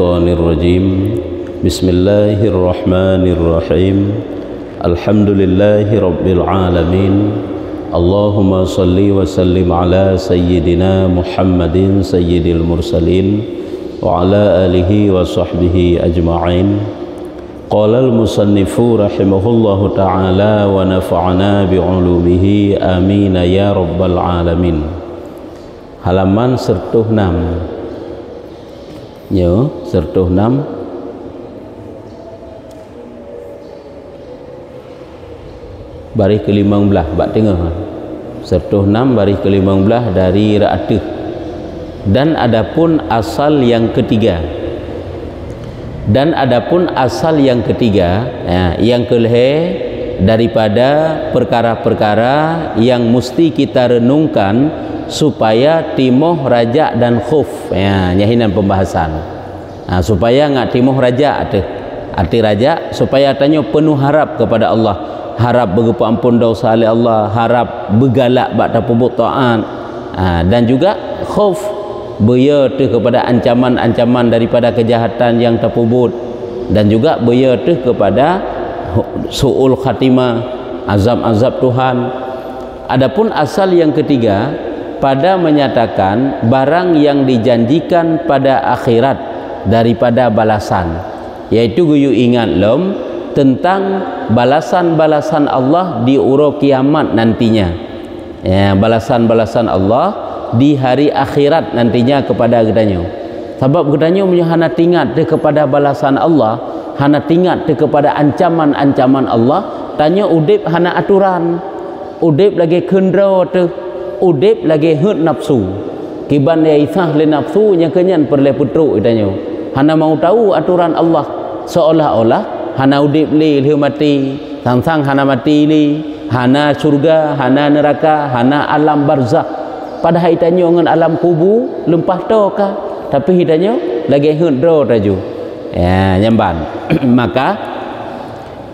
الشيطان الرجيم بسم الله الرحمن الرحيم الحمد لله رب العالمين اللهم صل وسلم على سيدنا محمد سيد المرسلين وعلى آله وصحبه أجمعين قال المصنف رحمه الله تعالى ونفعنا بعلومه آمين يا رب العالمين. Halaman 106 nhớ 106 baris ke-15 bak tengah 106 baris ke-15 dari ra'atuh. Dan adapun asal yang ketiga yang keleh daripada perkara-perkara yang mesti kita renungkan supaya timoh raja dan khuf, nyahinan pembahasan. Supaya ngak timoh raja arti raja supaya tanya penuh harap kepada Allah, harap bergepa ampun dosa oleh Allah, harap bergalak bak tapubut taat, dan juga khuf beya tu kepada ancaman-ancaman daripada kejahatan yang tapubut, dan juga beya tu kepada su'ul khatimah, azab-azab Tuhan. Adapun asal yang ketiga pada menyatakan barang yang dijanjikan pada akhirat daripada balasan, yaitu guyu ingat lom tentang balasan-balasan Allah di uro kiamat nantinya, balasan-balasan Allah di hari akhirat nantinya kepada gedanyo. Sebab gedanyo punya hana tingat dia kepada balasan Allah, hana tingat dia kepada ancaman-ancaman Allah, tanya udip hana aturan, udip lagi kendra tu, udip lagi hut nafsu, kiban dia isah le nafsu nya kenyan perle putruk gedanyo, hana mau tahu aturan Allah, seolah-olah hana udip li mati, sang-sang hana mati li, hana surga, hana neraka, hana alam barzakh. Padahal hitanyo ngan alam kubu lempah toka, tapi hitanyo lagi hendro taju. Nyamban. Maka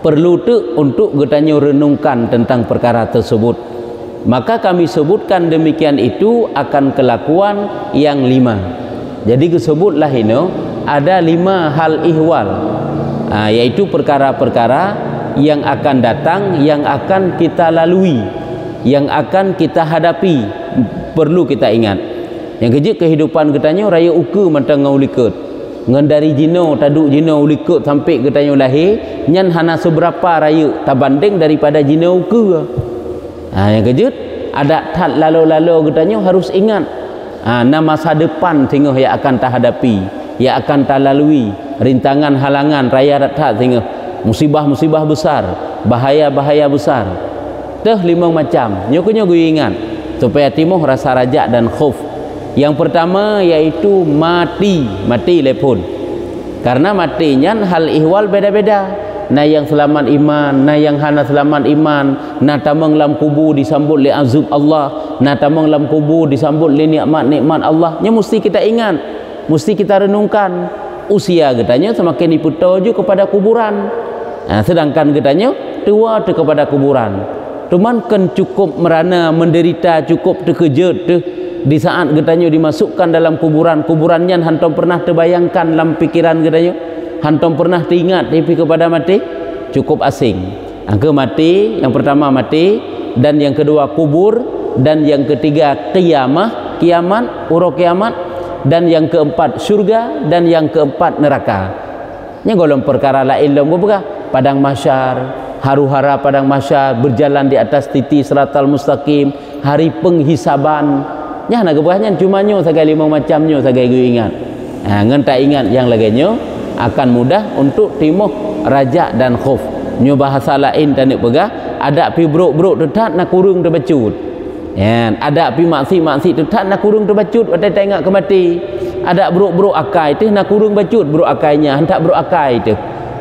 perlu tu untuk getanyo renungkan tentang perkara tersebut. Maka kami sebutkan demikian itu akan kelakuan yang 5. Jadi disebutlah ini ada 5 hal ihwal, yaitu perkara-perkara yang akan datang, yang akan kita lalui, yang akan kita hadapi, perlu kita ingat. Yang kejut kehidupan getanyo raya uku mantang ngaulikut, ngan dari jino taduk jino ulikut sampai getanyo lahir nyan hana seberapa raya tabanding daripada jino uku. Yang kejut ada tat lalu-lalu getanyo harus ingat nama masa depan sehingga yang akan tak hadapi, yang akan tak lalui, rintangan halangan raya tat sehingga musibah-musibah besar, bahaya-bahaya besar. Teh 5 macam nyokunyo gue ingat supaya timoh rasa raja dan khuf. Yang pertama yaitu mati lepun. Karena matinya hal ihwal beda-beda. Na yang selamat iman, na yang hana selamat iman, na tamang lam kubu disambut li azab Allah, na tamang lam kubu disambut li nikmat-nikmat Allah. Nya mesti kita ingat, mesti kita renungkan. Usia getanya semakin diputuju kepada kuburan. Sedangkan getanya tua tu kepada kuburan. Cuman kan cukup merana menderita, cukup terkejut tu di saat getanya dimasukkan dalam kuburannya hantom pernah terbayangkan dalam pikiran getanya, hantom pernah teringat tapi kepada mati cukup asing. Angka mati, yang pertama mati, dan yang kedua kubur, dan yang ketiga kiamat, uruk kiamat, dan yang keempat surga, dan yang keempat neraka. Nya golong perkara lain lom buka padang mahsyar, haru-hara padang mahsyar, berjalan di atas titi siratal mustaqim, hari penghisaban. Nya nak kebuahnya cuma nyo sagai 5 macamnya sagai gue ingat. Ngan tak ingat yang laganya akan mudah untuk timoh raja dan khuf. Nyo bahasa lain tak nak pegah, ada pi bruk-bruk tetat nak kurung terbacut. Ada pi maksi-maksi tetat nak kurung terbacut watai tengok ke mati. Ada bruk-bruk akai tu nak kurung bacut bruk akainya, hendak bruk akai tu.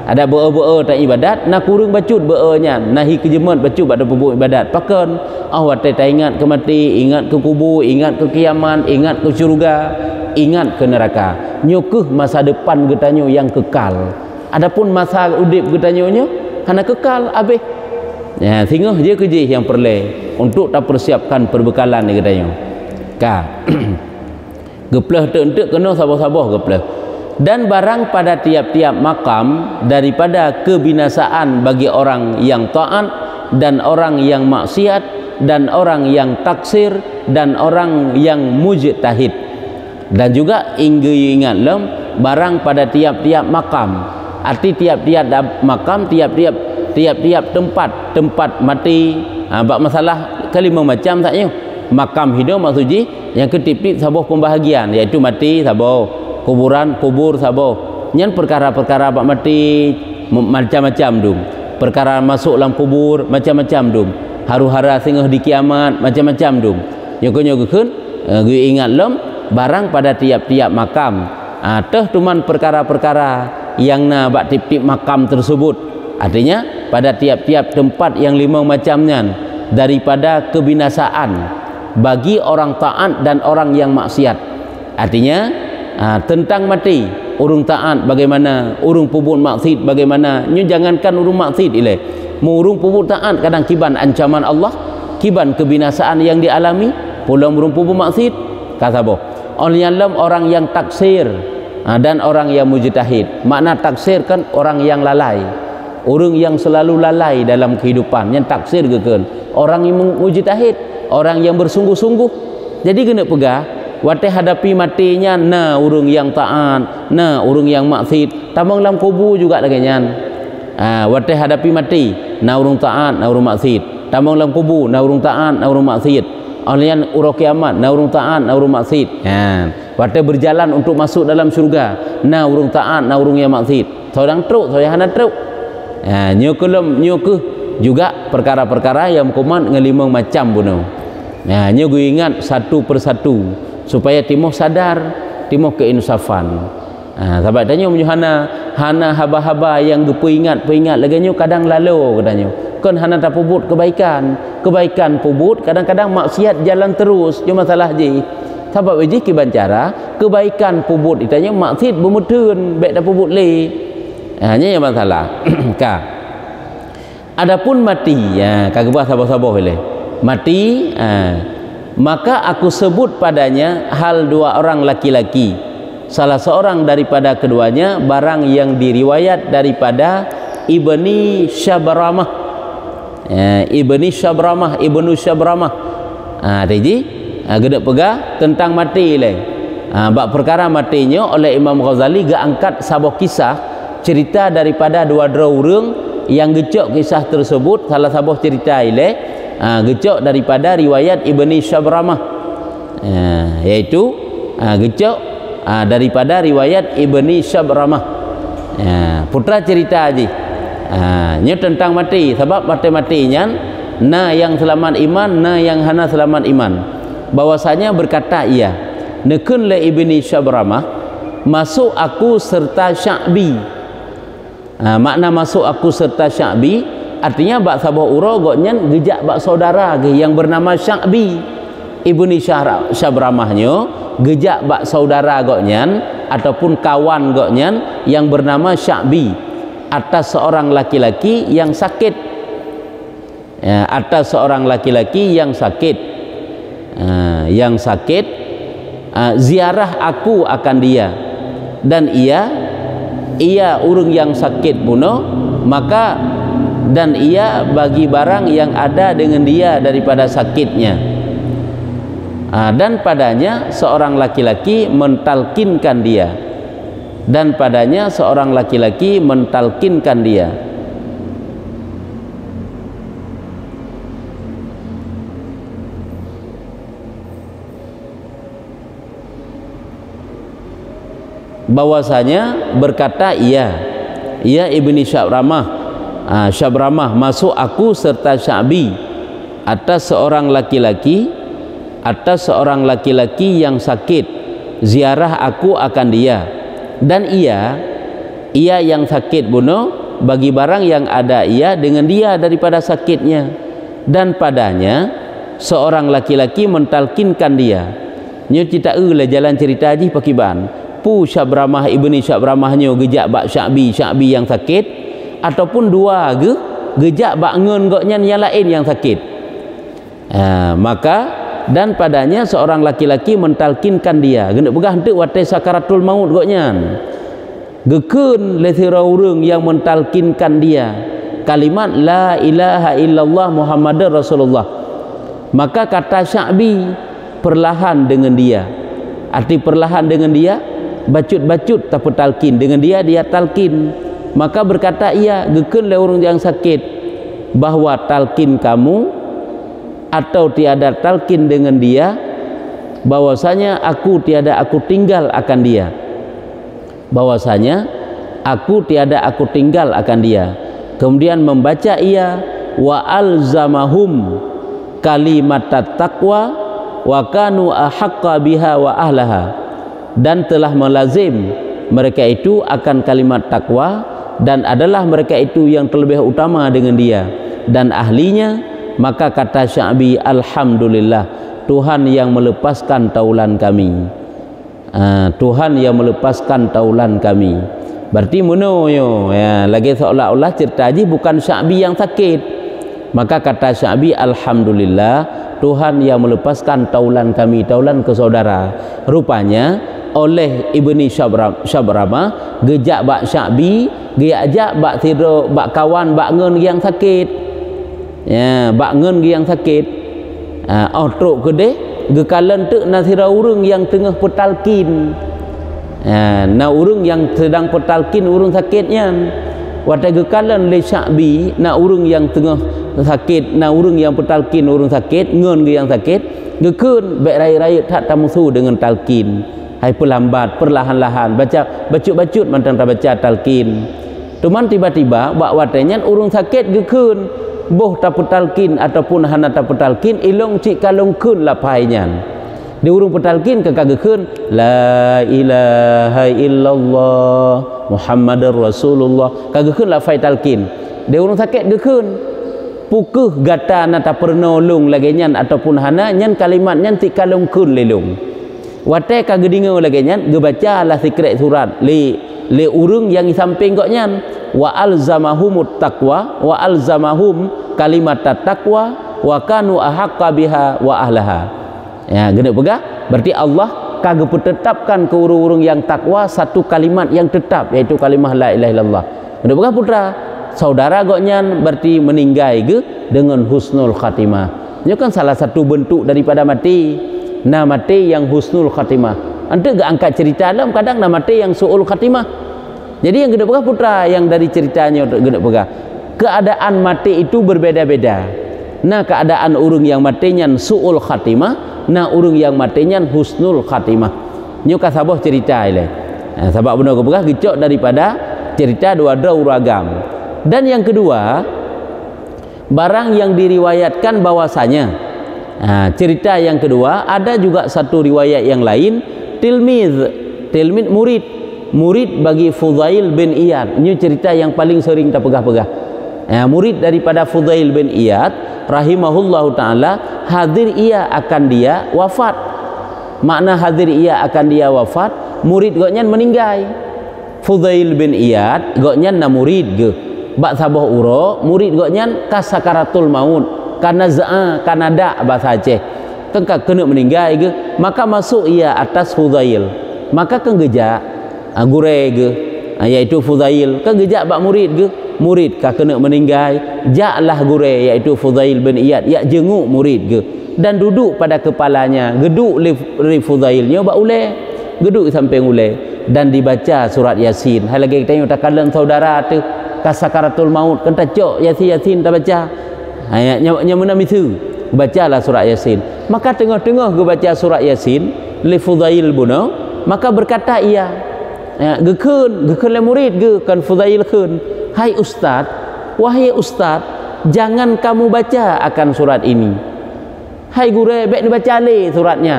Ada be'a-be'a tak ibadat, nak kurung bacut be'anya, nahi kejemat bacut pada pebuk ibadat. Pakan watai tak ingat ke mati, ingat ke kubur, ingat ke kiamat, ingat ke syurga, ingat ke neraka. Nyokuh masa depan getanyo yang kekal. Adapun masa udip getanyo nya hana kekal habis. Sehingga dia kerja yang perlu untuk tak persiapkan perbekalan ni getanyo. Ka. Geplah tu kena sabar-sabar geplah. dan barang pada tiap-tiap makam daripada kebinasaan bagi orang yang taat dan orang yang maksiat dan orang yang taksir dan orang yang mujtahid. Dan juga ingat lem barang pada tiap-tiap makam, arti tiap-tiap makam, tiap-tiap tempat mati. Bab masalah kelima macam taknya. Makam hidup maksudnya yang ketip-tip sabuh pembahagian, iaitu mati sabuh, kuburan kubur sabuh. Nyan perkara-perkara bab mati macam-macam dum. Perkara masuk dalam kubur macam-macam dum. Haru-hara singgah di kiamat macam-macam dum. Nyoko-nyokokeun gue ingat lem barang pada tiap-tiap makam. Teh cuman perkara-perkara yang na bak tip-tip makam tersebut. Artinya pada tiap-tiap tempat yang lima macamnya daripada kebinasaan bagi orang taat dan orang yang maksiat. Artinya tentang mati, urung taat bagaimana, urung pubut maksiat bagaimana. Nyu jangankan urung maksiat ile, mu urung pubut taat kadang kiban ancaman Allah, kiban kebinasaan yang dialami, pulang urung pubut maksiat. Kata boh orang yang taksir dan orang yang mujtahid. Makna taksir kan orang yang lalai, orang yang selalu lalai dalam kehidupan, yang taksir gekeun. Orang yang mujtahid, orang yang bersungguh-sungguh. Jadi kena pegah watih hadapi matinya na urung yang taat, na urung yang maksiat. Tamang dalam kubur juga lagi nyan. Watih hadapi mati na urung taat, na urung maksiat. Tamang dalam kubur na urung taat, na urung maksiat. Alian urang kiamat na urung taat, na urung maksiat. Watih berjalan untuk masuk dalam syurga na urung taat, na urung yang maksiat. Seorang truk, seorang hana truk. Nyukuh juga perkara-perkara yang kuman ngelimang macam bunuh. Nyo gue ingat satu persatu supaya timoh sadar, timoh keinsafan. Sahabat tanya hana haba-haba yang peingat lagi nyo kadang lalu katanya. Kan hana tak pubut kebaikan pubut, kadang-kadang maksiat jalan terus. Cuma masalah je. Sahabat wajib kiban cara kebaikan pubut itanya maksiat bermutun baik dah pubut le. Hanya yang masalah. Adapun mati, kagak buat sabar-sabar boleh. Mati, maka aku sebut padanya hal dua orang laki-laki. Salah seorang daripada keduanya barang yang diriwayat daripada Ibni Syabramah. Ibnu Syabramah. Jadi gede pegah tentang mati le. Bab perkara matinya oleh Imam Ghazali gak angkat sebuah kisah cerita daripada dua orang yang gecok kisah tersebut. Salah satu cerita ile gecok daripada riwayat Ibni Syabramah, yaitu gecok daripada riwayat Ibni Syabramah, putra cerita aja. Nya tentang mati, sebab mati-matinya na yang selamat iman, na yang hana selamat iman. Bahwasanya berkata ia, nekun le Ibni Syabramah, masuk aku serta Sya'bi. Makna masuk aku serta Sya'bi artinya bak sabah ura goknya gejak bak saudara yang bernama Sya'bi. Ibni Syabramahnya gejak bak saudara goknya ataupun kawan goknya yang bernama Sya'bi atas seorang laki-laki yang sakit. Atas seorang laki-laki yang sakit, ziarah aku akan dia, dan ia urung yang sakit bunuh, maka dan ia bagi barang yang ada dengan dia daripada sakitnya. Dan padanya seorang laki-laki mentalkinkan dia, dan padanya seorang laki-laki mentalkinkan dia. Bahwasanya berkata ia Ibni Syabramah masuk aku serta Sya'bi atas seorang laki-laki yang sakit, ziarah aku akan dia, dan ia yang sakit bunuh bagi barang yang ada ia dengan dia daripada sakitnya, dan padanya seorang laki-laki mentalkinkan dia. Nyo cerita lah jalan cerita aja pakiban pu Syabramah Ibni Syabramahnya gejak bak Sya'bi yang sakit, ataupun dua gejak bak ngen goknya yang lain yang sakit. Maka dan padanya seorang laki-laki mentalkinkan dia, gena pegah henti watai sakaratul maut goknya. Gekeun lethira urang yang mentalkinkan dia kalimat la ilaha illallah Muhammadar Rasulullah. Maka kata Sya'bi, perlahan dengan dia. Arti perlahan dengan dia, bacut-bacut tapi talkin dengan dia talkin. Maka berkata ia, gekeun le urang yang sakit, bahwa talkin kamu atau tiada talkin dengan dia, bahwasanya aku tinggal akan dia. Bahwasanya aku tinggal akan dia. Kemudian membaca ia, wa alzamahum kalimat taqwa wa kanu ahaqqa biha wa ahlaha, dan telah melazim mereka itu akan kalimat takwa, dan adalah mereka itu yang terlebih utama dengan dia dan ahlinya. Maka kata Sya'bi, alhamdulillah, Tuhan yang melepaskan taulan kami. Tuhan yang melepaskan taulan kami. Berarti mono yo ya, lagi seolah-olah cerita haji bukan Sya'bi yang sakit. Maka kata Sya'bi, alhamdulillah, Tuhan yang melepaskan taulan kami, taulan ke saudara. Rupanya oleh Ibni Syabrama gejak bak Sya'bi, gejak bak tido bak kawan bak ngen yang sakit. Ya, bak ngen yang sakit. Truk kedeh gekalan tu nasira urang yang tengah petalkin. Na urang yang sedang petalkin urang sakitnya. Watai gekalan le Sya'bi na urang yang tengah sakit, na urang yang petalkin urang sakit, ngen yang sakit, gekeun baik raya-raya tak tamusu dengan talkin. Hai pelambat, perlahan-lahan baca bacut-bacut mantang tak baca talkin. Cuman tiba-tiba bak watainya urang sakit gekeun boh tak petalkin ataupun hana tak petalkin ilong cik kalongkeun lapainya. Di urung petalkin kekagekeun la ilaha illallah Muhammadar Rasulullah, kagekeun lapai talkin. Di urung sakit gekeun pukeuh gata na tak pernolong lagi nyan ataupun hana nyan kalimat nyan cik kalongkeun lelong. Watai kagedinga lagi nyan gebaca lah sikret surat le urung yang samping kok nyan, wa alzamahumut taqwa wa alzamahum kalimat taqwa wa kanu ahaqqa biha wa ahlaha. Ya, gede pegah berarti Allah kagak tetapkan ke urung-urung yang takwa satu kalimat yang tetap, yaitu kalimah la ilaha illallah. Gede pegah putra saudara goknyan berarti meninggai ge dengan husnul khatimah. Ini kan salah satu bentuk daripada mati. Nah, mati yang husnul khatimah. Ante gak angkat cerita dalam kadang nama mati yang su'ul khatimah. Jadi yang gede pegah putra yang dari ceritanya gede pegah, keadaan mati itu berbeda-beda. Nah, keadaan urung yang matinya su'ul khatimah, nah urung yang matinya husnul khatimah. Nyuka sabah cerita ile. Nah, sebab benar pegah gecok daripada cerita dua uragam. Dan yang kedua, barang yang diriwayatkan bahwasanya, cerita yang kedua ada juga satu riwayat yang lain, tilmid murid bagi Fudail bin Iyad. Ini cerita yang paling sering kita pegah-pegah. Murid daripada Fudail bin Iyad rahimahullahu ta'ala, hadir ia akan dia wafat. Makna hadir ia akan dia wafat, murid goknyan meninggal. Fudail bin Iyad goknyan na murid ge bak sabah uro, murid goknyan kasakaratul maut, karena karena da bahasa Aceh kengka kena meninggal ge, maka masuk ia atas Fudail. Maka kengeja gure ge, yaitu Fudail kengeja bak murid ge, murid ka kena meninggal, jaklah gure yaitu Fudail bin Iyad ya jenguk murid ge dan duduk pada kepalanya, geduk li Fudailnya bak ule, geduk samping ule dan dibaca surat Yasin. Hai lagi kita tengok takalan saudara tu kasakaratul maut kan tak cok Yasin tak baca. Ayatnya mana misu bacalah surat Yasin. Maka tengah-tengah ge baca surat Yasin li Fudail buno, maka berkata ia, gekeun le murid ge kan Fudail keun, hai ustaz, wahai ustaz, jangan kamu baca akan surat ini. Hai gure baik dibaca le suratnya.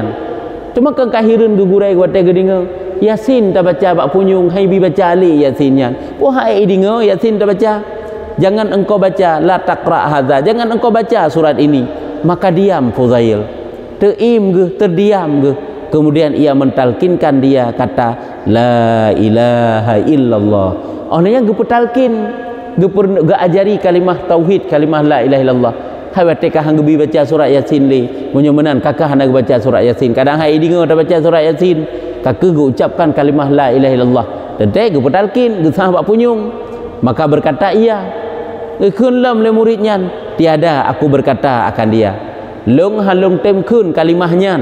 Cuma kan kahireun ge gure wate gedinga Yasin tak baca bak punyung, hai bi baca le Yasinnya. Wahai dinga Yasin tak baca. Jangan engkau baca, la taqra hadza, jangan engkau baca surat ini. Maka diam Fudail, terdiam ge. Kemudian ia mentalkinkan dia kata la ilaha illallah. Orangnya ge petalkin, ge ajari kalimah tauhid, kalimah la ilaha illallah. Hai watekah hang ge baca surat Yasin le, munyo menan kakak hang baca surat Yasin. Kadang hai dingo tak baca surat Yasin, kakak ge ucapkan kalimah la ilaha illallah. Tentu ke petalkin ke sah bak punyung. Maka berkata ia, "Kunlam le muridnya, tiada aku berkata akan dia. Long halong tem kun kalimahnya.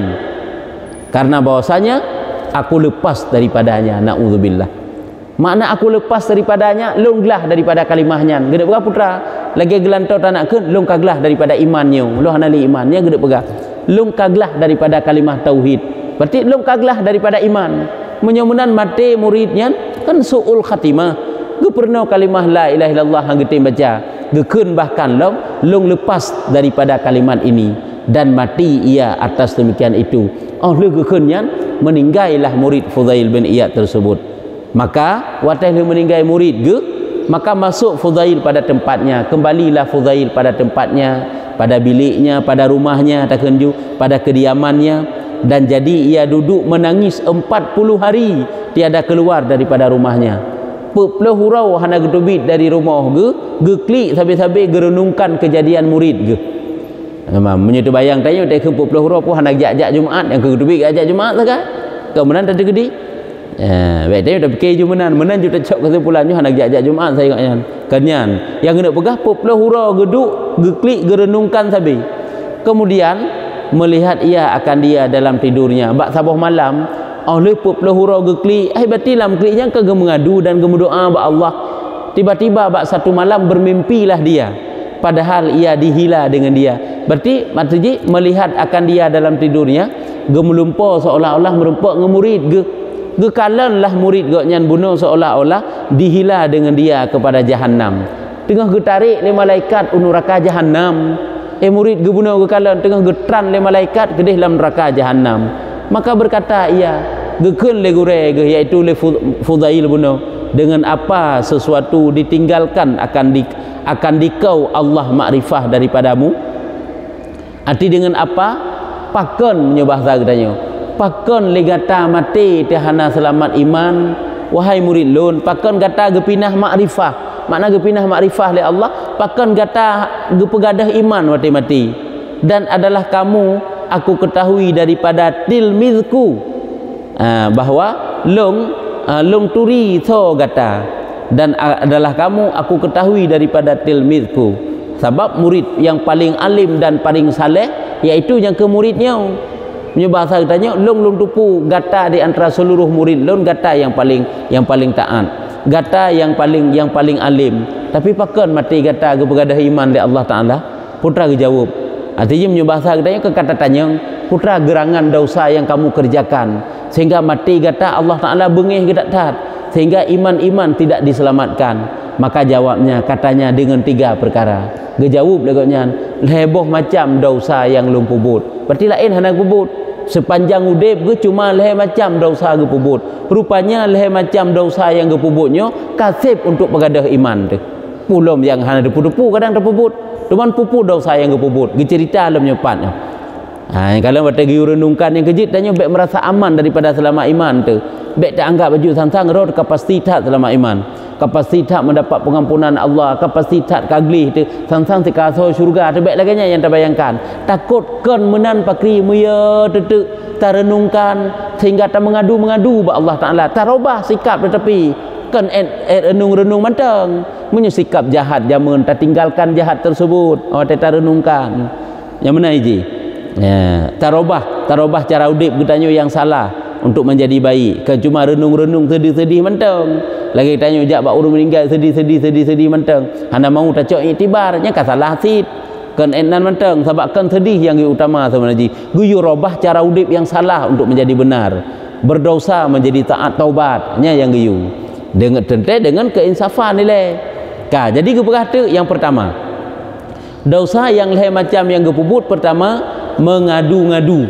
Karena bahwasanya aku lepas daripadanya, naudzubillah." Makna aku lepas daripadanya, longlah daripada kalimahnya. Gede pegah putra, lagi gelantau tanak kun, long kaglah daripada imannya. Lo hanali imannya gede pegah. Long kaglah daripada kalimah tauhid. Berarti long kaglah daripada iman. Menyamunan mati muridnya kan suul khatimah. Ge pernah kalimah la ilaha illallah hang gede baca. Ge kun bahkan long lepas daripada kalimat ini dan mati ia atas demikian itu. Oh le ge kunnya meninggallah murid Fudail bin Iyad tersebut. Maka watah dia meninggal murid ke, maka masuk Fudail pada tempatnya, kembalilah Fudail pada tempatnya, pada biliknya, pada rumahnya, takenju, pada kediamannya, dan jadi ia duduk menangis 40 hari tiada keluar daripada rumahnya. Peplah hurau hana gedubit dari rumah ge klik sampai-sampai gerenungkan kejadian murid ge. Memang menyetu bayang tanya tak ke peplah hurau pun hana jak-jak Jumaat yang ke gedubit ajak Jumaat saja. Kemudian tadi gedi. Baik dia dah fikir jumanan menan juta cak kesimpulannya hendak jak-jak Jumaat saya ingatnya kanyan yang kena pegah poplah hura geduk geklik gerenungkan sabi. Kemudian melihat ia akan dia dalam tidurnya bak sabah malam oleh poplah hura geklik batilam kliknya ke mengadu dan berdoa ba Allah. Tiba-tiba bak satu malam bermimpilah dia padahal ia dihila dengan dia. Berarti maksudnya melihat akan dia dalam tidurnya gemelumpur seolah-olah merempak ngemurid gekalanlah murid gaknyan bunuh seolah-olah dihila dengan dia kepada jahanam. Tengah getarik le malaikat neraka jahanam. Murid ge bunuh gekalan tengah getran le malaikat ke dalam neraka jahanam. Maka berkata ia, gekeun le gure ge iaitu le Fudail bunuh dengan apa sesuatu ditinggalkan akan dikau Allah makrifah daripadamu. Arti dengan apa? Pakon menyembah katanya. Pakon legata mati tehana selamat iman wahai murid lun pakon gata gepinah makrifah makna gepinah makrifah le Allah pakon gata gepegadah iman mati-mati dan adalah kamu aku ketahui daripada tilmizku bahwa long turi so gata dan adalah kamu aku ketahui daripada tilmizku sebab murid yang paling alim dan paling saleh iaitu yang ke muridnya. Punya bahasa katanya long tupu gata di antara seluruh murid long gata yang paling taat gata yang paling alim tapi pakon mati gata kepegadah iman di Allah Taala putra dijawab artinya punya bahasa katanya ke kata tanya putra gerangan dosa yang kamu kerjakan sehingga mati gata Allah Taala bengih gedak sehingga iman tidak diselamatkan. Maka jawabnya katanya dengan 3 perkara gejawab legotnya leboh macam dosa yang lum pubut berarti lain hana pubut sepanjang udip ge cuma leh macam dosa ge pubut rupanya leh macam dosa yang ge pubutnya kasib untuk pegadah iman tu pulom yang hana depu-depu kadang terpubut cuman pupu dosa yang ge pubut ge cerita alam nyepatnya kalau bata gi renungkan yang kejit tanya baik merasa aman daripada selama iman tu baik tak anggap baju sang-sang rod kapasitas selama iman kapasitas mendapat pengampunan Allah kapasitas kaglih tu sang-sang sekasau syurga tu baik lagi yang terbayangkan takutkan menan pakri muya tetek tarenungkan sehingga tak mengadu ba Allah Taala tarobah sikap tetapi kan renung mantang punya sikap jahat jamun tak tinggalkan jahat tersebut tak renungkan yang mana iji tarobah cara udip katanya yang salah untuk menjadi baik kan cuma renung sedih mantang lagi tanya jak bak urang meninggal sedih mantang hana mau tak cok iktibarnya ka salah sid kan enan mantang sebab kan sedih yang utama sebenarnya guyu robah cara udip yang salah untuk menjadi benar berdosa menjadi taat taubatnya yang guyu dengan keinsafan nilai jadi keperhati yang pertama dosa yang leh macam yang gepubut pertama mengadu-ngadu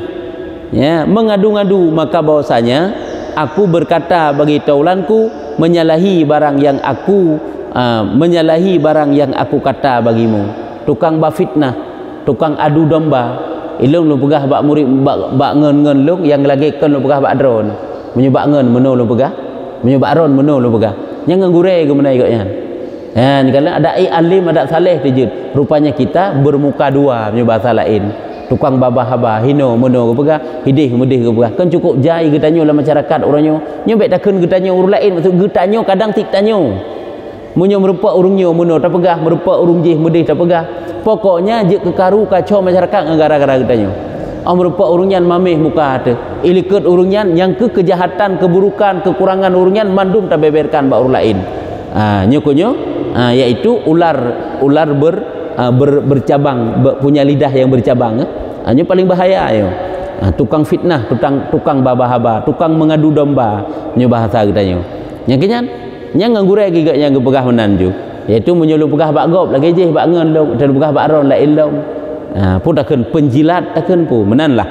maka bahwasanya aku berkata bagi taulanku menyalahi barang yang aku kata bagimu tukang bafitnah tukang adu domba ilung lu pegah bak murid bak ngen lung yang lagi kan lu pegah bak drone menyebak ngen meno lu pegah menyebak ron meno lu pegah yang ngure ke menai koknya kalau ada alim ada saleh tejud rupanya kita bermuka dua punya bahasa lain tukang babah haba hino mono ke pegah hidih mudih ke pegah kan cukup jai getanyo dalam masyarakat orangnya nyobek takun getanyo urang lain maksud getanyo kadang tik tanyo munyo merupa urungnya mono tak pegah merupa urung jih mudih tak pegah pokoknya je kekaru kacau masyarakat gara-gara getanyo merupa urunyan mamih muka ada ilikut urunyan yang kejahatan keburukan kekurangan urunyan mandum tak beberkan ba urang lain nyokonyo yaitu ular bercabang punya lidah yang bercabang hanya paling bahaya yo tukang fitnah tukang babah-haba tukang mengadu domba nyo bahasa kita yang kenyan yang nganggurai giga yang gepegah menanju yaitu menyuluh pegah bak gop lagi je bak ngen long dan pegah bak ron lain long pun takkan penjilat takkan pun menanlah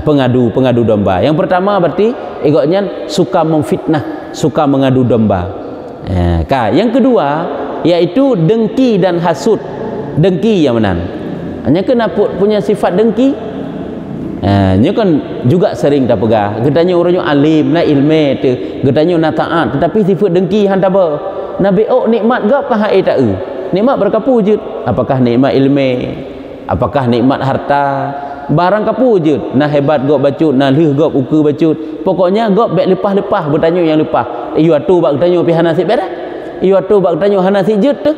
pengadu domba yang pertama berarti igoknya suka memfitnah suka mengadu domba yang kedua yaitu dengki dan hasud dengki yang menan hanya kena punya sifat dengki nya kan juga sering tak pegah getanya orangnya alim na ilmu tu getanya na taat tetapi sifat dengki handa ba nabi nikmat gap kah ai tak nikmat berkapu je apakah nikmat ilmu apakah nikmat harta barang kapu je na hebat gap bacut na leh gap uku bacut pokoknya gap bek lepas-lepas bertanya yang lepas iu atu bak tanya pi hana sik bedah iu atu bak tanya hana sik je tu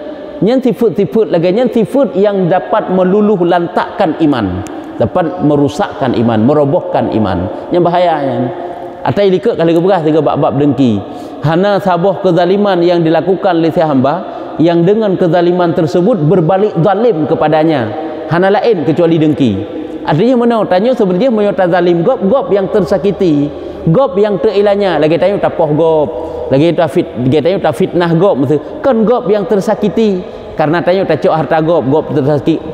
nyen sifat-sifat lagi nyen sifat yang dapat meluluh lantakkan iman dapat merusakkan iman merobohkan iman yang bahayanya atai likut kali keberah tiga bab-bab dengki hana sabah kezaliman yang dilakukan oleh si hamba yang dengan kezaliman tersebut berbalik zalim kepadanya hana lain kecuali dengki artinya mana tanya sebenarnya menyota zalim gop yang tersakiti gop yang terilanya lagi tanya tapoh gop lagi tanya fitnah gop kan gop yang tersakiti karena tanya tacok harta gop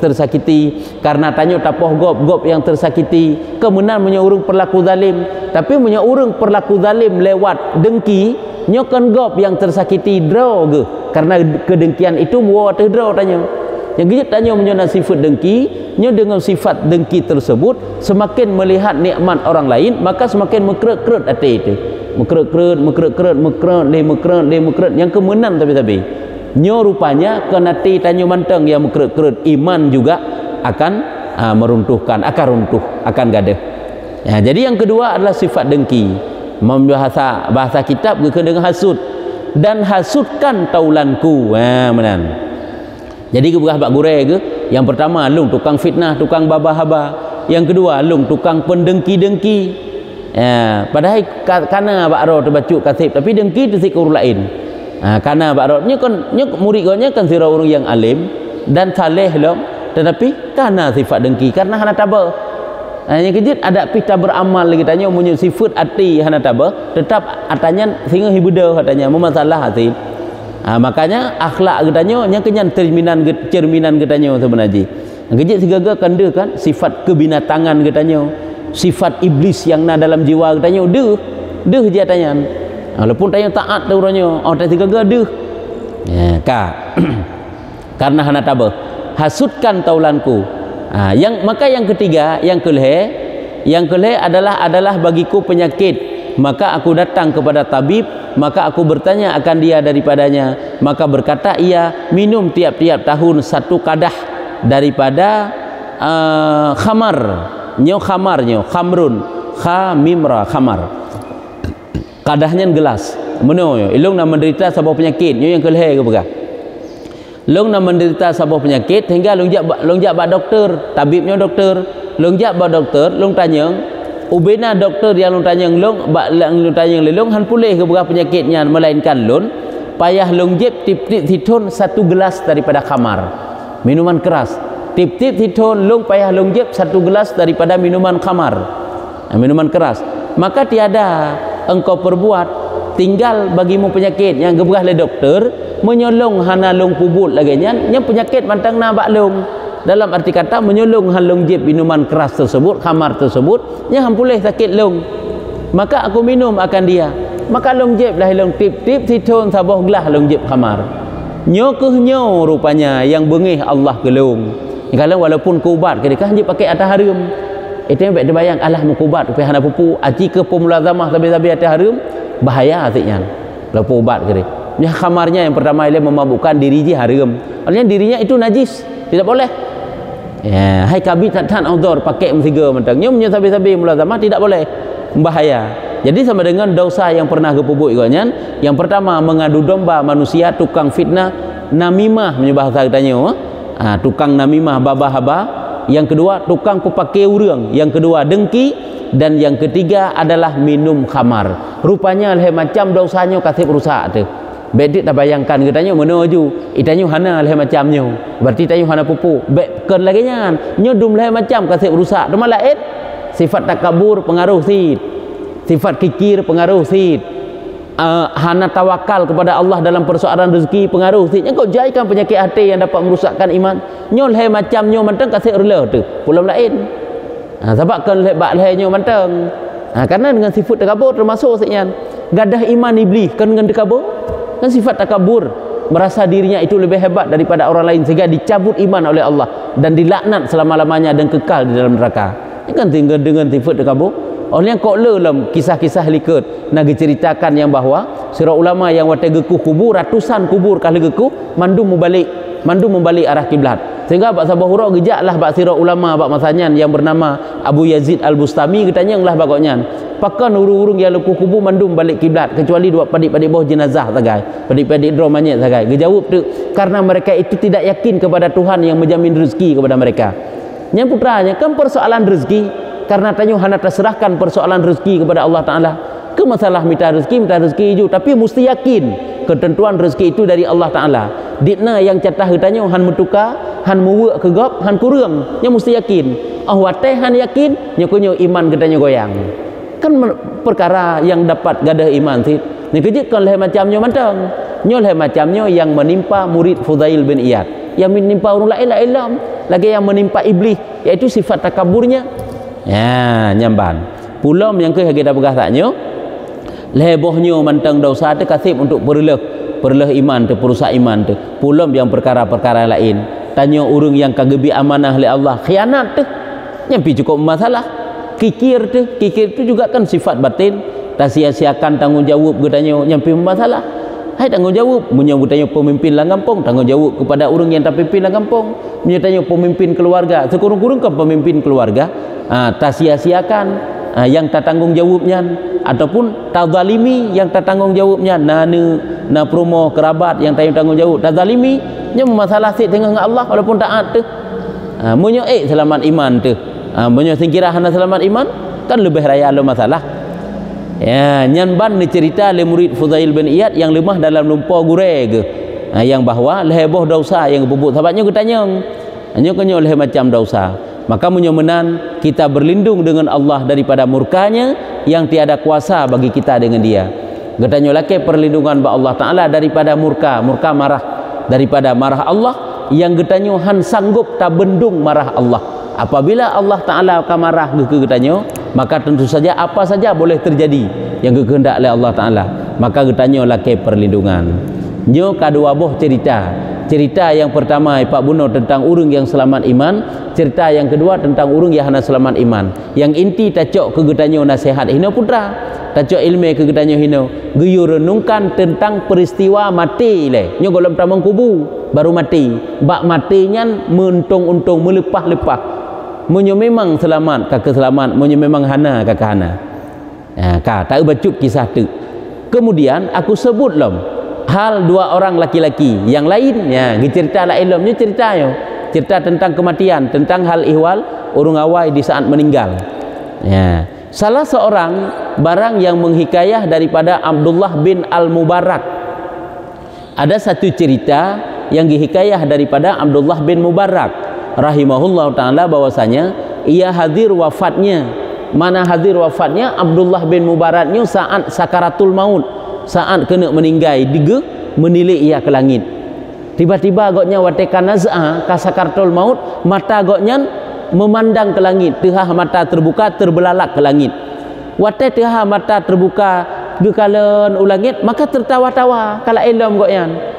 tersakiti karena tanya tapoh gop yang tersakiti kemudian menyurung perlaku zalim tapi menyurung perlaku zalim lewat dengki nyokan gop yang tersakiti draw ke karena kedengkian itu bawa terdraw tanya yang gejat tanya menyona sifat dengki nyo dengan sifat dengki tersebut semakin melihat nikmat orang lain maka semakin mekrut-krut hati itu mekrut-krut yang kemenang tapi nyo rupanya kena ti tanyo manteng yang mekrut-krut iman juga akan meruntuhkan akan runtuh akan gadah jadi yang kedua adalah sifat dengki bahasa kitab dengan hasud dan hasudkan taulanku menan jadi ke berah bak gurai ke yang pertama lung tukang fitnah tukang babah-haba yang kedua lung tukang pendengki-dengki padahal kana bak ro terbacuk kasib tapi dengki tu sik urang lain kana bak ro nya kan murid nya kan sira urang yang alim dan saleh lom tetapi kana sifat dengki karena hana tabah yang kejut ada pita beramal lagi tanya punya sifat hati hana tabah tetap atanya sehingga hibudah katanya memasalah hati makanya akhlak getanya yang kenyan cerminan getanya sebenarnya kejut sigaga kanda kan sifat kebinatangan getanya sifat iblis yang na dalam jiwa getanya deh je tanya walaupun tanya taat tu orangnya tak sigaga deh karena hana tabah hasudkan taulanku maka yang ketiga yang kelih adalah bagiku penyakit maka aku datang kepada tabib maka aku bertanya akan dia daripadanya maka berkata ia minum tiap-tiap tahun satu kadah daripada khamar khamrun khamimra khamar kadahnya gelas meno ilung nak menderita sebuah penyakit yang kelih ke begah long nak menderita sebuah penyakit hingga long jak bak doktor tabibnya doktor long jak bak doktor long tanya ubena doktor yang long tanya long han pulih ke berapa penyakitnya melainkan long payah long jeb tip-tip hiton satu gelas daripada khamar minuman keras tip-tip hiton long payah long jeb satu gelas daripada minuman khamar minuman keras maka tiada engkau perbuat tinggal bagimu penyakit yang geberah oleh doktor menyolong hana long pubut lagi yang penyakit mantang na bak long dalam arti kata menyolong halong jeb minuman keras tersebut khamar tersebut yang boleh sakit long maka aku minum akan dia maka long jeb lah long tip-tip siton sabah gelah long jeb khamar nyo rupanya yang bengih Allah gelung kalau walaupun kubat kedekah je pakai atas harum itu yang baik terbayang alah mukubat tapi hana pupu aci ke pemulazamah sabi-sabi atas harum bahaya atiknya kalau ubat kedek ni khamarnya yang pertama ialah memabukkan diri je harum artinya dirinya itu najis tidak boleh Ya, hai kabi tan uzur pakai tiga mentang. Nyumnya sabi-sabi mulazamah tidak boleh, bahaya. Jadi sama dengan dosa yang pernah kepubuk iganya. Yang pertama mengadu domba manusia, tukang fitnah, namimah menyebah katanya. Tukang namimah babah-haba. Yang kedua tukang pepakai urang. Yang kedua dengki, dan yang ketiga adalah minum khamar. Rupanya leh macam dosanya kasih rusak tu. Bedik tak bayangkan katanya menuju itanya hana leh macamnya. Berarti tanya hana pupu. Bek ken lagi nyan. Nyodum leh macam kasih rusak. Dema lain sifat takabur pengaruh sid. Sifat kikir pengaruh sid. Hana tawakal kepada Allah dalam persoalan rezeki pengaruh sid. Yang kau jaikan penyakit hati yang dapat merusakkan iman. Nyol leh macamnya mentang kasih rela tu. Pulau lain. Sebab kan leh bak leh nyo mentang. Karena dengan sifat takabur termasuk sidnya. Gadah iman iblis kan dengan takabur. Kan sifat takabur, merasa dirinya itu lebih hebat daripada orang lain sehingga dicabut iman oleh Allah dan dilaknat selama-lamanya dan kekal di dalam neraka. Ini kan tinggal dengan sifat takabur. Oleh yang kok dalam kisah-kisah liket nak diceritakan yang bahawa surah ulama yang watai gekuh kubur, ratusan kubur kali gekuh mandu membalik arah kiblat. Sehingga bak sabah hurau gejaklah bak sirah ulama bak masanya yang bernama Abu Yazid Al-Bustami katanya lah bakoknya. Pakan urung-urung yang lepuh kubur mandum balik kiblat kecuali dua padik-padik bawah jenazah sagai. Padik-padik draw manyet sagai. Gejawab tu karena mereka itu tidak yakin kepada Tuhan yang menjamin rezeki kepada mereka. Yang putranya kan persoalan rezeki karena tanya hana terserahkan persoalan rezeki kepada Allah Taala. Ke masalah minta rezeki juga tapi mesti yakin ketentuan rezeki itu dari Allah Taala. Dikna yang catah tanya han metuka, han muwek ke gop, han kurang. Yang mesti yakin. Watai han yakin, nyokonyo iman katanya goyang. Kan perkara yang dapat gadah iman sih. Ni kejut kan leh macamnya mantang. Nyol leh macamnya yang menimpa murid Fudail bin Iyad. Yang menimpa orang lain ilm, lagi yang menimpa iblis iaitu sifat takaburnya. Ya, nyamban. Pulam yang ke kita begasaknya lebohnya mantang dosa tu kasih untuk perleh iman tu, perusak iman tu. Pulam yang perkara-perkara lain. Tanya orang yang kagebi amanah oleh Allah, khianat tu. Nyampi cukup masalah. Kikir tu juga kan sifat batin. Tak sia-siakan tanggungjawab katanya nyampi masalah. Hai tanggungjawab menyebutnya pemimpin lah kampung, tanggungjawab kepada orang yang tak pimpin lah kampung, menyebutnya pemimpin keluarga, sekurang-kurang kan pemimpin keluarga. Tak sia-siakan yang tak tanggung jawabnya ataupun tak zalimi yang tak tanggung jawabnya. Na promo kerabat yang tak tanggung jawab, tak zalimi nya masalah sik dengan Allah walaupun taat tu. Munyo selamat iman tu. Banyak singkirah hana selamat iman kan lebih raya lo masalah. Ya, nyanban ni cerita le murid Fudail bin Iyad yang lemah dalam lumpur gureg. Yang bahawa leheboh dosa yang bubuk sahabatnya ketanya. Hanya kenyo leh macam dosa. Maka menyomenan kita berlindung dengan Allah daripada murkanya yang tiada kuasa bagi kita dengan dia. Ketanya laki perlindungan ba Allah Taala daripada murka marah, daripada marah Allah yang ketanya han sanggup tak bendung marah Allah. Apabila Allah Ta'ala akan marah ke katanya, maka tentu saja apa saja boleh terjadi yang kehendak oleh Allah Ta'ala. Maka katanya laki perlindungan. Nyo kedua boh cerita yang pertama Pak Buno tentang urang yang selamat iman, cerita yang kedua tentang urang yang hana selamat iman. Yang inti tacok ke katanya nasihat hino putra, tacok ilmu ke katanya hino geyu renungkan tentang peristiwa mati le. Nyo golem tamang kubu baru mati. Bak matinya mentung-untung melepah-lepah. Munyo memang selamat kakak selamat, munyo memang hana kakak hana. Tak bacut kisah tu. Kemudian aku sebut lom hal dua orang laki-laki yang lain ya, cerita lain lom cerita tentang kematian, tentang hal ihwal urang awai di saat meninggal. Ya, salah seorang barang yang menghikayah daripada Abdullah bin Al-Mubarak. Ada satu cerita yang dihikayah daripada Abdullah bin Mubarak rahimahullah ta'ala bahwasanya ia hadir wafatnya. Mana hadir wafatnya Abdullah bin Mubaraknya saat sakaratul maut, saat kena meninggal diga menilik ia ke langit. Tiba-tiba agaknya watekan naz'ah ka sakaratul maut, mata agaknya memandang ke langit, tengah mata terbuka terbelalak ke langit. Wate tengah mata terbuka gekalan ulangit maka tertawa-tawa kala ilmu agaknya.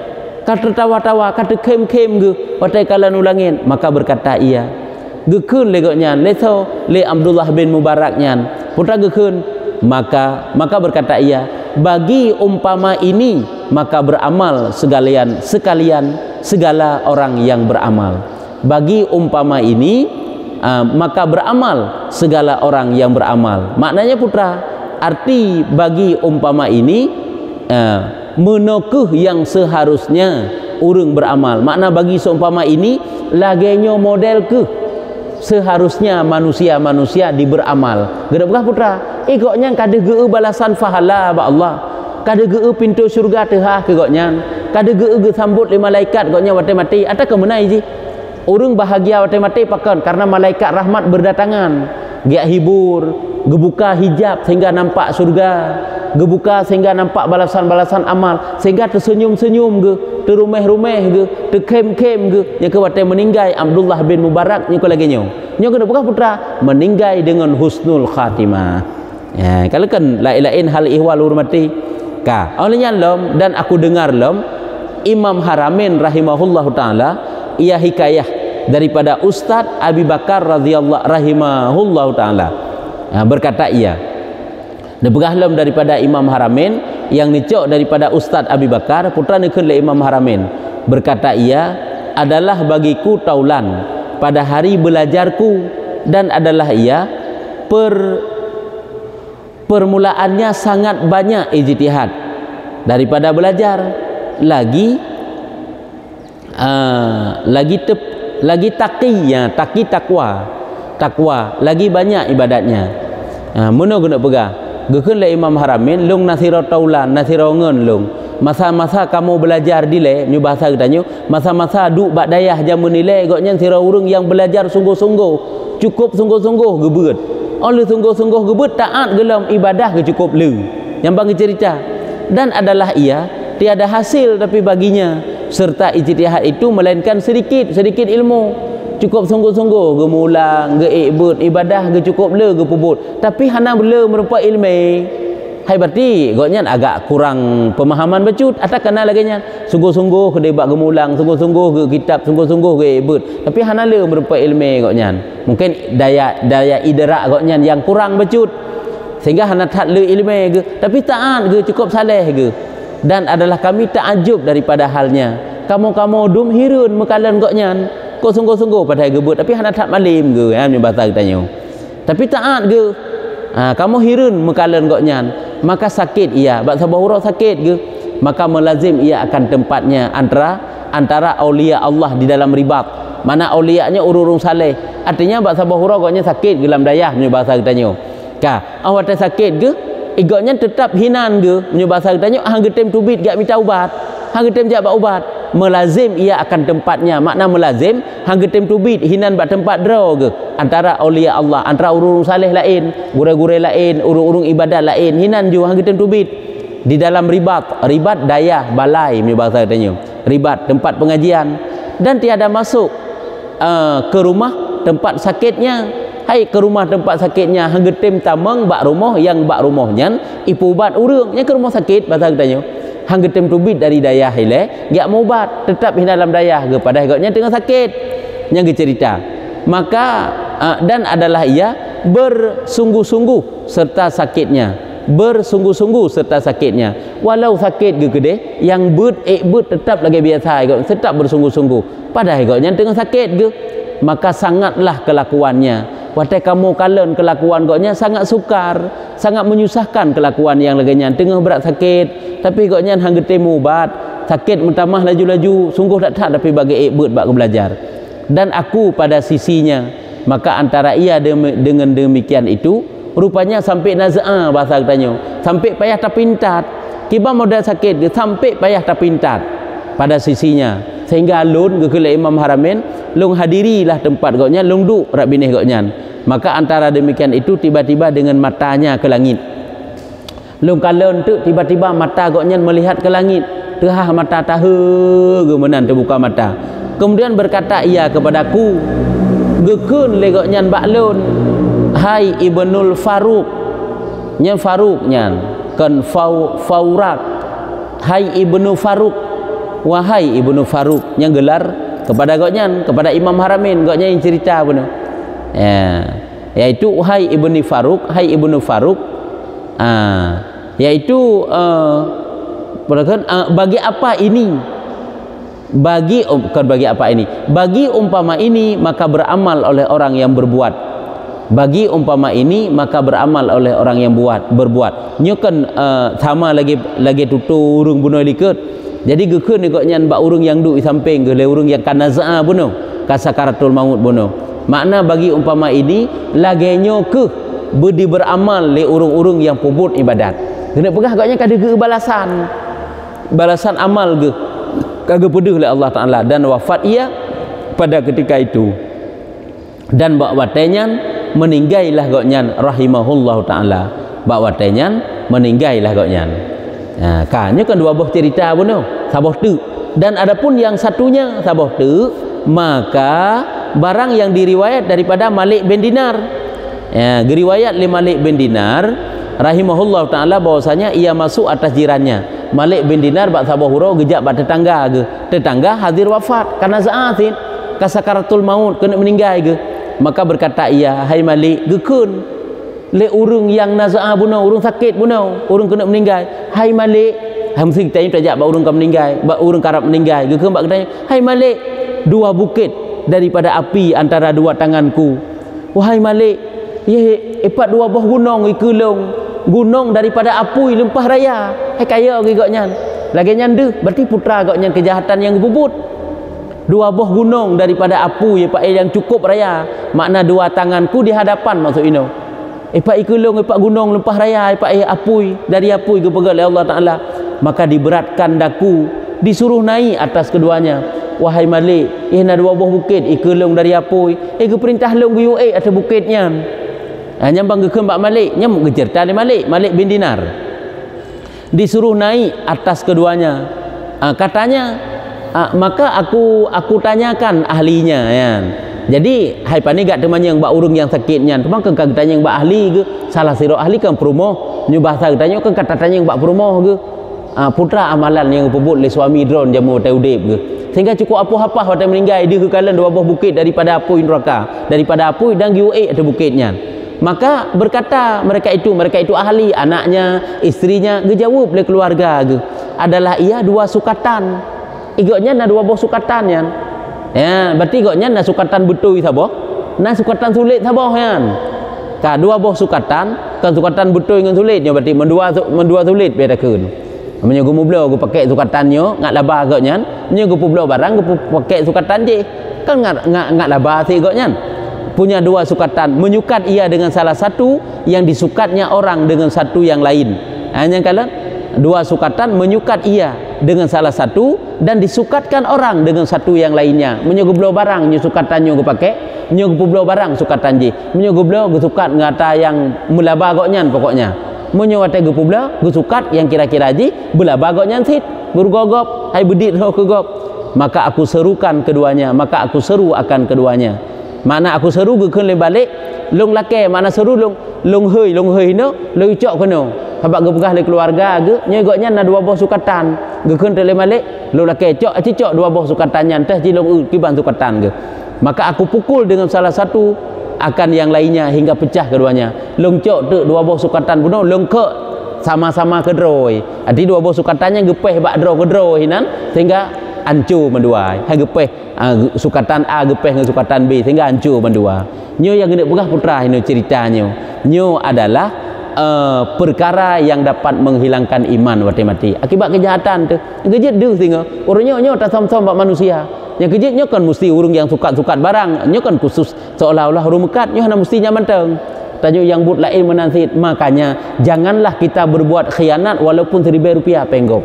Kata tertawa-tawa, kata kem-kem ge, watai kalan ulangin, maka berkata ia, gekun legoknya, leto le Abdullah bin Mubaraknya, putra gekun, maka berkata ia, bagi umpama ini, maka beramal sekalian segala orang yang beramal. bagi umpama ini maka beramal segala orang yang beramal. Maknanya putra, arti bagi umpama ini menokeh yang seharusnya urang beramal. Makna bagi seumpama ini lagenya model ke seharusnya manusia-manusia diberamal. Gedapkah putra? Ikutnya kada geu balasan pahala ba Allah. Kada geu pintu syurga tehah ke goknya. Kada geu sambut li malaikat goknya wate mati. Ada ke menai ji? Urang bahagia wate mati pakan karena malaikat rahmat berdatangan. Giak hibur, gebuka hijab sehingga nampak surga, gebuka sehingga nampak balasan-balasan amal, sehingga tersenyum-senyum ge, terumeh-rumeh ge, terkem-kem ge, nya ke wate meninggai Abdullah bin Mubarak nya ke lagi nyo. Nyo kena buka putra meninggai dengan husnul khatimah. Ya, kalau kan lain-lain hal ihwal urmati ka. Olehnya lom dan aku dengar lom Imam Haramain rahimahullahu taala ia hikayah daripada Ustaz Abi Bakar radhiyallahu rahimahullahu taala. Berkata ia debegah daripada Imam Haramain yang nicok daripada Ustaz Abi Bakar putra nekeun le Imam Haramain. Berkata ia adalah bagiku taulan pada hari belajarku dan adalah ia permulaannya sangat banyak ijtihad daripada belajar lagi taqiyya, taqi takwa lagi banyak ibadatnya. Muna guna pegah gekeun le Imam Haramain lung nasira taulan nasira ngeun lung masa-masa kamu belajar dile nyu bahasa katanya masa-masa duk bak dayah jamun nilai goknya sira urang yang belajar sungguh-sungguh cukup sungguh-sungguh gebeut oleh sungguh-sungguh gebeut taat gelam ibadah ke cukup le yang bagi cerita dan adalah ia tiada hasil tapi baginya serta ijtihad itu melainkan sedikit ilmu cukup sungguh-sungguh gemulang geibut ibadah ge cukup le ge pubut tapi hana bele merupa ilmu hai berarti goknya agak kurang pemahaman becut atau kena laginya sungguh-sungguh ke debat gemulang sungguh-sungguh ke kitab sungguh-sungguh ge ibut tapi hana le merupa ilmu goknya mungkin daya idrak goknya yang kurang becut sehingga hana tak le ilmu ge tapi taat ge cukup saleh ge dan adalah kami takjub daripada halnya kamu dum hirun mekalan goknya kau sungguh-sungguh pada gebut tapi hana tak malim ge ni bahasa katanya tapi taat ge kamu hirun mekalan goknya maka sakit ia bak sabahura sakit ge maka melazim ia akan tempatnya antara aulia Allah di dalam ribat mana aulianya urung saleh artinya bak sabahura goknya sakit gelam dayah ni bahasa katanya ka awat sakit ge igoknya tetap hinan ge ni bahasa katanya hang getem tubit gak minta ubat hang getem jak bak ubat melazim ia akan tempatnya makna melazim hang getem tubit hinan bak tempat draw ge antara aulia Allah antara urung saleh lain gure-gure lain urung ibadat lain hinan ju hang getem tubit di dalam ribat dayah balai ni bahasa katanya ribat tempat pengajian dan tiada masuk ke rumah tempat sakitnya hai ke rumah tempat sakitnya hang getem tamang bak rumah yang bak rumahnya ipu ubat urang nya ke rumah sakit bahasa katanya hang getem tubit dari dayah ile gak mau ubat tetap dalam dayah ge pada gaknya tengah sakit yang cerita maka dan adalah ia bersungguh-sungguh serta sakitnya walau sakit ge gede yang but tetap lagi biasa tetap bersungguh-sungguh pada gaknya tengah sakit ge maka sangatlah kelakuannya watai kamu kalen kelakuan goknya sangat sukar sangat menyusahkan kelakuan yang laginya tengah berat sakit tapi goknya hang getem ubat sakit mentamah laju-laju sungguh tak tapi bagi ibut bak belajar dan aku pada sisinya maka antara ia dengan demikian itu rupanya sampai naz'ah bahasa katanya sampai payah tapintat kiba modal sakit sampai payah tapintat pada sisinya sehingga alun ke Imam Haramain lung hadirilah tempat goknya lung duk rak binih goknya maka antara demikian itu tiba-tiba dengan matanya ke langit lung kalon tu tiba-tiba mata goknya melihat ke langit tehah mata tahe gemenan terbuka mata kemudian berkata ia kepadaku gekeun le goknya baklun hai Ibnul Faruq nya Faruq nya kan Faurak hai Ibnu Faruq wahai Ibnu Faruq yang gelar kepada goknya kepada Imam Haramain goknya yang cerita benar ya yaitu wahai Ibnu Faruq hai Ibnu Faruq yaitu bagi apa ini bukan bagi apa ini, bagi umpama ini maka beramal oleh orang yang berbuat, bagi umpama ini maka beramal oleh orang yang berbuat. Nyo kan sama lagi tutu urung bunuh likut. Jadi gekeun ni nyan bak urung yang duk di samping ke le urung yang kanaza bunuh kasakaratul maut bunuh. Makna bagi umpama ini lagi nyo ke budi beramal le urung-urung yang pubut ibadat. Kena pegah agaknya kada ke balasan amal ke kagak pedih oleh Allah Ta'ala, dan wafat ia pada ketika itu, dan bak watenyan meninggallah goknyan rahimahullah Ta'ala, bak watenyan meninggallah goknyan. Kanya kan dua buah cerita bunuh sabah tu, dan adapun yang satunya sabah tu, maka barang yang diriwayat daripada Malik bin Dinar, diriwayat oleh Malik bin Dinar rahimahullah Ta'ala bahwasanya ia masuk atas jirannya. Malik bin Dinar bak sabah hurau gejak bak tetangga hadir wafat karena zaatin kasakaratul maut, kena meninggal ke. Maka berkata ia, hai Malik, gekun le urung yang nazaa bunuh, urung sakit bunuh, urung kena meninggal. Hai Malik, hamsi kita tajak bak urung ka meninggal, bak urung karap meninggal, gekun bak katanya, hai Malik, dua bukit daripada api antara dua tanganku. Wahai Malik, ye epat dua buah gunung ikulung, gunung daripada apui lempah raya. Hai kaya lagi goknyan, lagi nyandu berarti putra goknyan kejahatan yang bubut. Dua buah gunung daripada apui yang cukup raya, makna dua tanganku di hadapan maksud ino. Epak ikulung epak gunung lempah raya, epak apui dari apui ke pegal Allah Ta'ala. Maka diberatkan daku, disuruh naik atas keduanya. Wahai Malik, na dua buah bukit ikulung dari apui, ke perintah long gue atas bukitnya. Nyambang ke Mbak Malik, nyambung ke cerita Malik bin Dinar, disuruh naik atas keduanya. Katanya, maka aku tanyakan ahlinya ya. Jadi hai pani gak teman yang bak urung yang sakitnya, teman kan kagak tanya yang bak ahli ke, salah siro ahli kan perumoh, nyu bahasa tanya kan kata tanya yang bak perumoh ke. Putra amalan yang pebut le suami drone jamu taudib ke. Sehingga cukup apa-apa waktu meninggal dia ke kalan dua buah bukit daripada apui neraka, daripada apui dan giu'e atau bukitnya. Maka berkata mereka itu ahli, anaknya, istrinya, gejawab oleh keluarga ge, adalah ia dua sukatan. Igotnya na dua buah sukatannya. Ya, berarti igotnya na sukatan betul sabah, na sukatan sulit sabah kan. Ka dua buah sukatan, kan sukatan betul dengan sulitnya berarti mendua sulit beda kun. Namanya gue mublo gue pakai sukatannya ngak laba agaknya, nya gue publo barang gue pakai sukatan je. Kan ngak laba sih agaknya. Punya dua sukatan, menyukat ia dengan salah satu yang disukatnya orang dengan satu yang lain. Hanya kala dua sukatan menyukat ia dengan salah satu dan disukatkan orang dengan satu yang lainnya. Menyogoblo barang nyu sukatannya gue pakai, nyogoblo barang sukatan je. Menyogoblo gue sukat ngata yang mulaba goknya pokoknya. Menyuate gue publo gue sukat yang kira-kira je belaba goknya sit, bergogop, hai bedit ho kegop. Maka aku serukan keduanya, maka aku seru akan keduanya. Mana aku seru ke le balik long lake, mana seru long hei no long ucok kono habak ge pegah le keluarga ge nyegoknya na dua buah sukatan ge keun le balik long lake cok dua buah sukatannya teh ji long kiban sukatan ge. Maka aku pukul dengan salah satu akan yang lainnya hingga pecah keduanya. Long cok tu dua buah sukatan bunuh long ke sama-sama kedroi. Adi dua buah sukatannya gepeh bak dro kedroi nan sehingga hancur mendua. Hai gepeh sukatan A gepeh dengan sukatan B sehingga hancur mendua. Nyo yang gede pegah putra ini ceritanya. Nyo adalah perkara yang dapat menghilangkan iman mati akibat kejahatan tu. Kejut deh sehingga orangnya nyo tak som-som bak manusia. Yang kejut nyo kan mesti urung yang sukat-sukat barang. Nyo kan khusus seolah-olah urung mekat nyo hana mestinya menteng. Tajuk yang but lain menansit. Makanya janganlah kita berbuat khianat walaupun Rp1,000 penggop.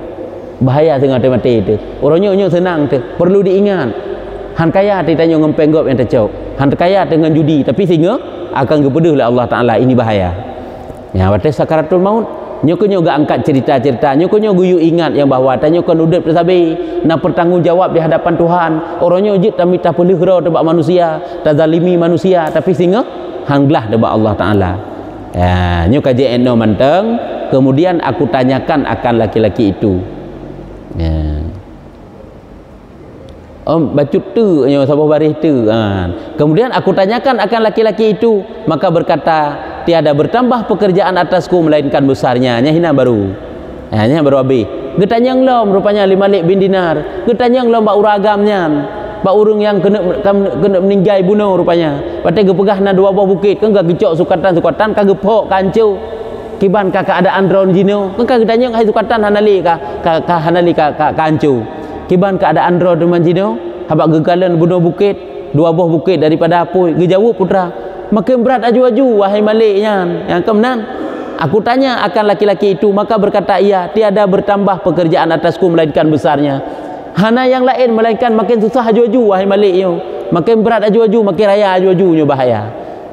Bahaya tengah mati itu. Orangnya nyo senang tu. Perlu diingat. Han kaya ditanya ngempeng gop yang tercok. Han kaya dengan judi tapi sehingga akan gepeduh oleh Allah Ta'ala. Ini bahaya. Ya, waktu sakaratul maut nyo gak angkat cerita-cerita. Nyo guyu ingat yang bahawa tanya kan udip tersabi nak bertanggungjawab di hadapan Tuhan. Orangnya jit tapi tak pelih ro tebak manusia, tak zalimi manusia tapi sehingga hanglah tebak Allah Ta'ala. Ya, nyo kaji eno manteng. Kemudian aku tanyakan akan laki-laki itu. Ya. Bacut tu sabah baris tu. Kemudian aku tanyakan akan laki-laki itu, maka berkata, tiada bertambah pekerjaan atasku melainkan besarnya. Hina baru. Hanya baru habis. getanyang lom rupanya Malik bin Dinar, getanyang lom bak uragamnya, bak urung yang kena meninggal bunuh rupanya. Patai gepegah na dua buah bukit, kan gak gecok sukatan kan gepok kancu. Kiban ka keadaan drone jino, kan getanyang hai sukatan hanali ka kancu. Kiban keadaan drone dengan jino, habak gegalan bunuh bukit, dua buah bukit daripada apoi, gejauh putra. Makin berat aju-aju wahai Maliknya. Yang kemudian aku tanya akan laki-laki itu, maka berkata ia, tiada bertambah pekerjaan atasku melainkan besarnya. Hana yang lain melainkan makin susah aju-aju wahai Maliknya. Makin berat aju-aju, makin raya aju-ajunya bahaya.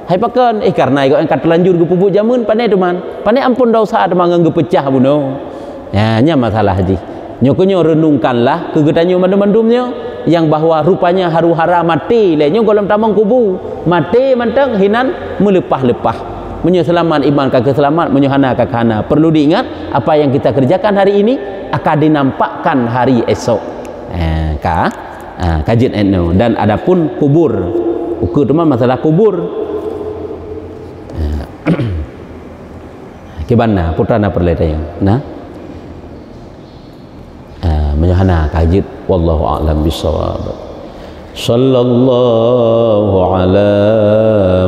Hai pakan karena ikut angkat telanjur ke pupuk jamun pandai teman. Pandai ampun dosa teman ngge pecah bunuh. Ya, nya masalah haji. Nyokonyo renungkanlah kegetanyo mandum-mandumnya yang bahwa rupanya haru-hara mati lehnya golem tamang kubu mati mantang hinan melepah-lepah menyelamat iman kagak selamat menyuhana kagak hana. Perlu diingat apa yang kita kerjakan hari ini akan dinampakkan hari esok. Kajian eno. Dan adapun kubur ukur teman masalah kubur kibana putra na perletanya nah menyuhana kajit wallahu a'lam bissawab. Sallallahu ala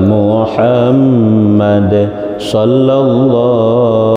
Muhammad sallallahu